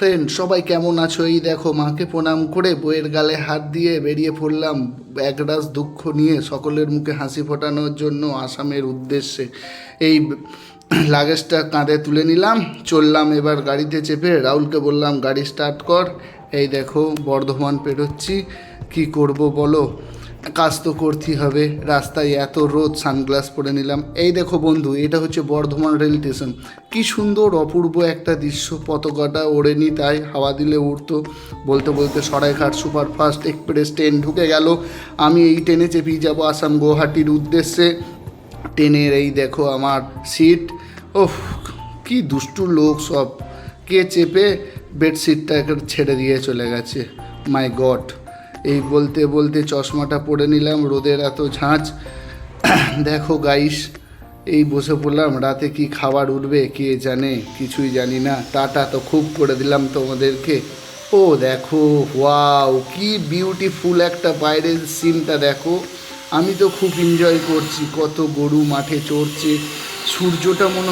Friend, সবাই কেমন আছো? এই দেখো মাকে প্রণাম করে বইয়ের গালে হাত দিয়ে বেরিয়ে পড়লাম একরাশ দুঃখ নিয়ে সকলের মুখে হাসি ফোটানোর জন্য আসামের উদ্দেশ্যে। এই লাগেজটা কাঁধে তুলে নিলাম, চললাম এবার গাড়িতে চেপে। রাহুলকে বললাম গাড়ি স্টার্ট কর। এই দেখো বর্ধমান পেরোচ্ছি, কি করব বলো, কাজ তো করতেই হবে। রাস্তায় এত রোদ, সানগ্লাস পরে নিলাম। এই দেখো বন্ধু, এটা হচ্ছে বর্ধমান রেল স্টেশন। কি সুন্দর অপূর্ব একটা দৃশ্য, পতাকাটা ওড়েনি তাই হাওয়া দিলে উড়তো। বলতে বলতে সরাইঘাট সুপারফাস্ট এক্সপ্রেস ট্রেন ঢুকে গেল। আমি এই ট্রেনে চেপেই যাব আসাম গুয়াহাটির উদ্দেশ্যে। ট্রেনের এই দেখো আমার সিট। ওহ, কি দুষ্টু লোক সব, কে চেপে বেডশিটটা ছেড়ে দিয়ে চলে গেছে। মাই গড। এই বলতে বলতে চশমাটা পরে নিলাম, রোদের এত ঝাঁঝ। দেখো গাইস, এই বসে পড়লাম। রাতে কি খাবার উঠবে কে জানে, কিছুই জানি না। টাটা তো খুব করে দিলাম তোমাদেরকে। ও দেখো, ওয়াও, কি বিউটিফুল একটা বাইরের সিনটা দেখো। আমি তো খুব এনজয় করছি, কত গরু মাঠে চড়ছে, সূর্যটা মনে হচ্ছে